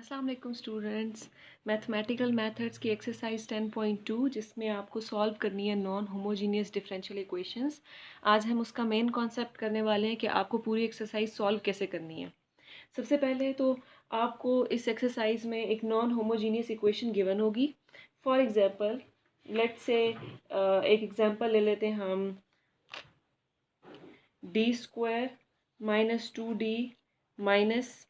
अस्सलाम वालेकुम students. Mathematical methods की एक्सरसाइज 10.2 जिसमें आपको सॉल्व करनी है नॉन होमोजीनियस डिफरेंशियल इक्वेशंस। आज हम उसका मेन कॉन्सेप्ट करने वाले हैं कि आपको पूरी एक्सरसाइज सॉल्व कैसे करनी है। सबसे पहले तो आपको इस एक्सरसाइज में एक नॉन होमोजीनियस इक्वेशन गिवन होगी। फॉर एग्जांपल लेट्स से एक एग्जांपल ले लेते हैं हम d² - 2d -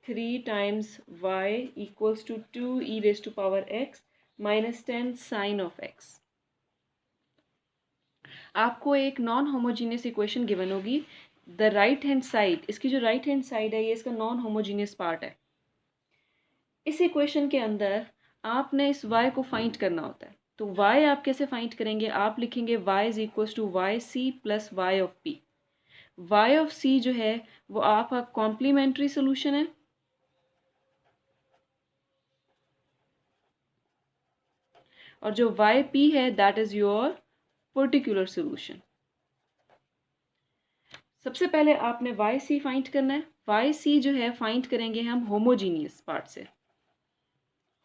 3 times y equals to 2 e raised to power x minus 10 sin of x। आपको एक नॉन होमोजीनियस इक्वेशन गिवन होगी। द राइट हैंड साइड, इसकी जो राइट हैंड साइड है ये इसका नॉन होमोजीनियस पार्ट है। इस इक्वेशन के अंदर आपने इस y को फाइंड करना होता है। तो y आप कैसे फाइंड करेंगे? आप लिखेंगे y is equals to Y C plus Y of P. Y of C जो है वो आपका कॉम्प्लीमेंट्री सोल्यूशन है और जो वाई पी है that is your particular solution. सबसे पहले आपने वाई सी फाइंड करना है। वाई सी जो है फाइंड करेंगे हम होमोजीनियस पार्ट से,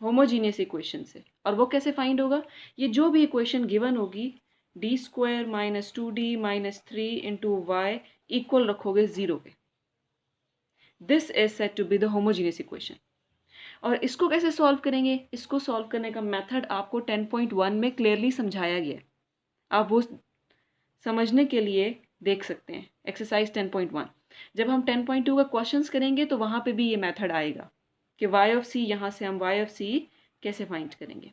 होमोजीनियस इक्वेशन से। और वो कैसे फाइंड होगा? ये जो भी इक्वेशन गिवन होगी d² - 2d - 3 into Y equal रखोगे 0 पे। This is said to be the homogeneous equation. और इसको कैसे सॉल्व करेंगे? इसको सॉल्व करने का मेथड आपको 10.1 में क्लियरली समझाया गया है। आप वो समझने के लिए देख सकते हैं एक्सरसाइज 10.1। जब हम 10.2 का क्वेश्चंस करेंगे तो वहाँ पे भी ये मेथड आएगा कि y ऑफ c, यहाँ से हम y ऑफ c कैसे फाइंड करेंगे।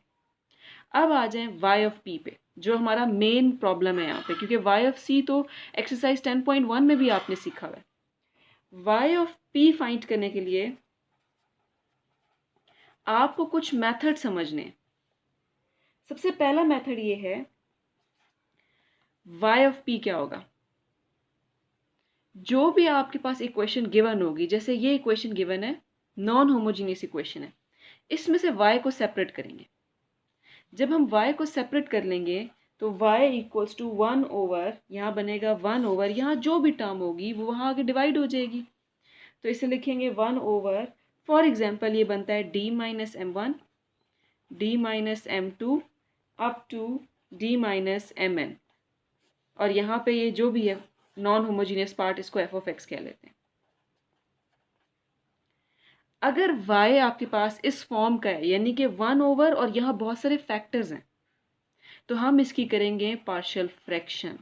अब आ जाएं y ऑफ p पे, जो हमारा मेन प्रॉब्लम है यहाँ पे, क्योंकि y ऑफ c तो एक्सरसाइज 10.1 में भी आपने सीखा हुआ है। y ऑफ p फाइंड करने के लिए आपको कुछ मेथड समझने हैं। सबसे पहला मेथड ये है, y ऑफ p क्या होगा? जो भी आपके पास इक्वेशन गिवन होगी, जैसे ये इक्वेशन गिवन है, नॉन होमोजीनियस इक्वेशन है, इसमें से y को सेपरेट करेंगे। जब हम y को सेपरेट कर लेंगे तो y इक्वल्स टू 1 ओवर, यहाँ बनेगा 1 ओवर, यहाँ जो भी टर्म होगी वो वहाँ आगे डिवाइड हो जाएगी। तो इसे लिखेंगे 1 ओवर, फॉर एग्जाम्पल ये बनता है d minus m1 d minus m2 up to d minus mn। और यहाँ पे ये जो भी है नॉन होमोजीनियस पार्ट, इसको f ऑफ x कह लेते हैं। अगर y आपके पास इस फॉर्म का है, यानी कि 1 ओवर और यहाँ बहुत सारे फैक्टर्स हैं, तो हम इसकी करेंगे पार्शियल फ्रैक्शन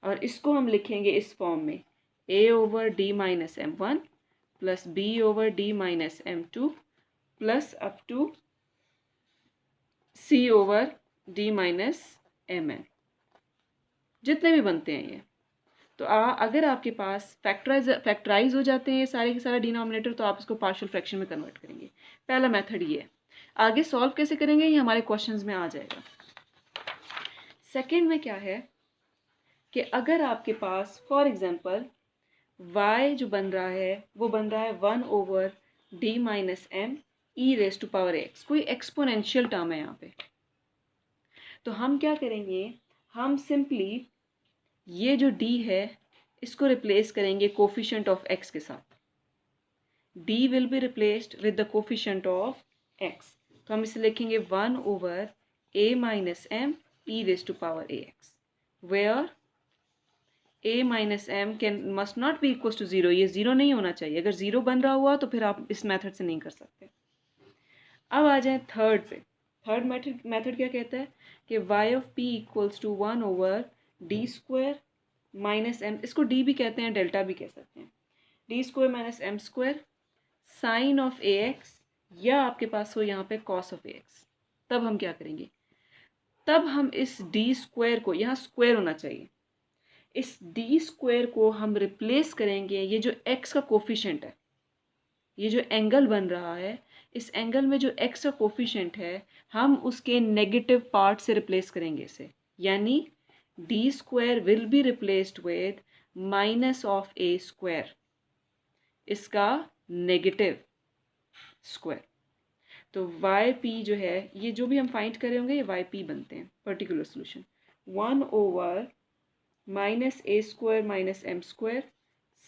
और इसको हम लिखेंगे इस फॉर्म में a over d minus m1 plus b over d minus m2 plus up to c over d minus mn, जितने भी बनते हैं ये। तो अगर आपके पास फैक्टराइज हो जाते हैं सारे के सारे डिनोमिनेटर, तो आप इसको पार्शियल फ्रैक्शन में कन्वर्ट करेंगे। पहला मेथड ये है। आगे सॉल्व कैसे करेंगे ये हमारे क्वेश्चंस में आ जाएगा। सेकंड में क्या है कि अगर आपके पास फॉर एग्जांपल y जो बन रहा है वो बन रहा है 1 over d minus m e raise to power x, कोई एक्सपोनेंशियल टर्म है यहाँ पे, तो हम क्या करेंगे? हम सिंपली ये जो d है इसको रिप्लेस करेंगे कोफिशिएंट ऑफ x के साथ। d will be replaced with the coefficient of x, तो हम इसे लिखेंगे 1 over a minus m e raise to power ax, where a minus M can must not be equal to 0। ये 0 नहीं होना चाहिए। अगर 0 बन रहा हुआ तो फिर आप इस मेथड से नहीं कर सकते। अब आ जाए थर्ड पे। थर्ड मेथड क्या कहता है कि y of p equals to 1 over d² minus m, इसको d भी कहते हैं, डेल्टा भी कह सकते हैं, d² minus m² sine of ax, या आपके पास हो यहाँ पे कॉस ऑफ ax। तब हम क्या करेंगे? तब हम इस d² को, यहाँ स्क्वायर होना चाहिए, इस d² को हम रिप्लेस करेंगे। ये जो x का कोफिशिएंट है, ये जो एंगल बन रहा है, इस एंगल में जो x का कोफिशिएंट है हम उसके नेगेटिव पार्ट से रिप्लेस करेंगे इसे, यानी d² will be replaced with minus of a², इसका नेगेटिव स्क्वायर। तो yp जो है, ये जो भी हम फाइंड कर रहे होंगे ये yp बनते हैं particular solution. 1 over minus a² minus m²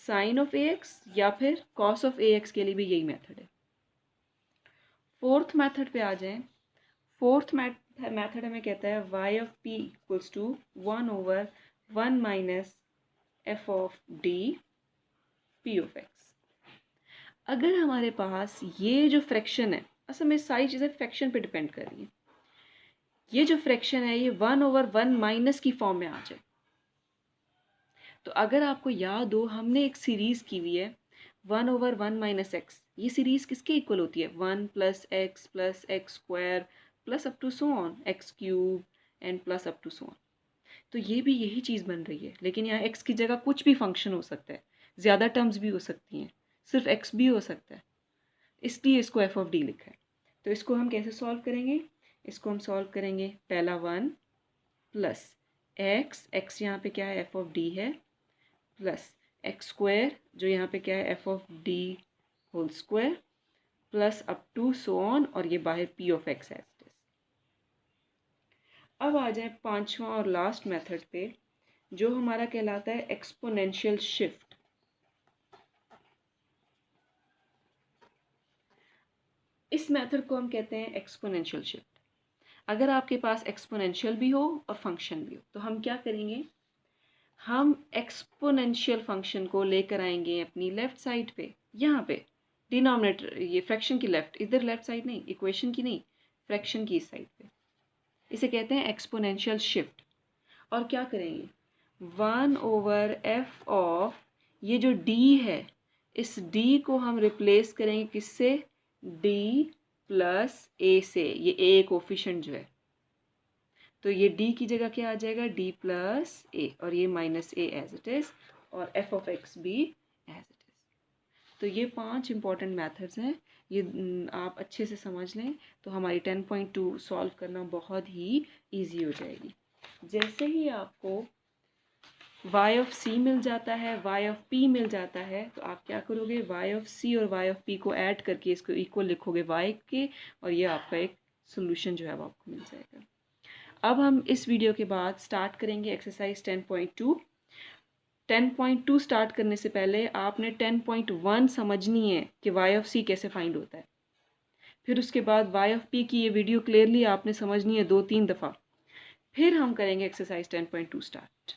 sine of A X या फिर कॉस ऑफ ए एक्स के लिए भी यही मेथड है। फोर्थ मेथड पे आ जाएं। फोर्थ मेथड हमें कहता है y of p equals to 1/1 minus f of d p of x। अगर हमारे पास ये जो फ्रैक्शन है, असल में सारी चीज़ें फ्रैक्शन पे डिपेंड कर रही हैं, ये जो फ्रैक्शन है ये 1/1 माइनस की फॉर्म में आ जाए, तो अगर आपको याद हो हमने एक सीरीज़ की हुई है 1/1 माइनस एक्स। ये सीरीज़ किसके इक्वल होती है? 1 plus X square plus up to so on X cube and plus up to so on. तो ये भी यही चीज़ बन रही है, लेकिन यहाँ एक्स की जगह कुछ भी फंक्शन हो सकता है, ज़्यादा टर्म्स भी हो सकती हैं, सिर्फ एक्स भी हो सकता है, इसलिए इसको एफ ऑफ डी लिखा है। तो इसको हम कैसे सॉल्व करेंगे? इसको हम सॉल्व करेंगे, पहला 1 प्लस एक्स यहाँ पे क्या है? एफ ऑफ डी है, प्लस एक्स स्क्वायर जो यहाँ पे क्या है? F of D whole square plus up to so on, और ये बाहर पी ऑफ एक्स है। अब आ जाए पांचवा और लास्ट मेथड पे, जो हमारा कहलाता है एक्सपोनेंशियल शिफ्ट। इस मेथड को हम कहते हैं एक्सपोनेंशियल शिफ्ट। अगर आपके पास एक्सपोनेंशियल भी हो और फंक्शन भी हो, तो हम क्या करेंगे? हम एक्सपोनेंशियल फंक्शन को लेकर आएंगे अपनी लेफ्ट साइड पे, यहाँ पे डिनोमिनेटर, ये फ्रैक्शन की लेफ्ट, इधर लेफ्ट साइड नहीं, इक्वेशन की नहीं, फ्रैक्शन की इस साइड पे। इसे कहते हैं एक्सपोनेंशियल शिफ्ट। और क्या करेंगे? 1/f ऑफ ये जो d है, इस d को हम रिप्लेस करेंगे किससे? d प्लस a से। ये a कोफिशिएंट जो है, तो ये d की जगह क्या आ जाएगा? d प्लस a, और ये minus a as it is, और f ऑफ x भी एज इट इज़। तो ये 5 इंपॉर्टेंट मेथड्स हैं, ये आप अच्छे से समझ लें तो हमारी 10.2 सॉल्व करना बहुत ही ईजी हो जाएगी। जैसे ही आपको y ऑफ c मिल जाता है, y ऑफ p मिल जाता है, तो आप क्या करोगे? y ऑफ c और y ऑफ p को ऐड करके इसको इक्वल लिखोगे y के, और ये आपका एक सोल्यूशन जो है वो आपको मिल जाएगा। अब हम इस वीडियो के बाद स्टार्ट करेंगे एक्सरसाइज 10.2। 10.2 स्टार्ट करने से पहले आपने 10.1 समझनी है कि y ऑफ c कैसे फाइंड होता है। फिर उसके बाद y ऑफ p की ये वीडियो क्लियरली आपने समझनी है 2-3 दफ़ा। फिर हम करेंगे एक्सरसाइज 10.2 स्टार्ट।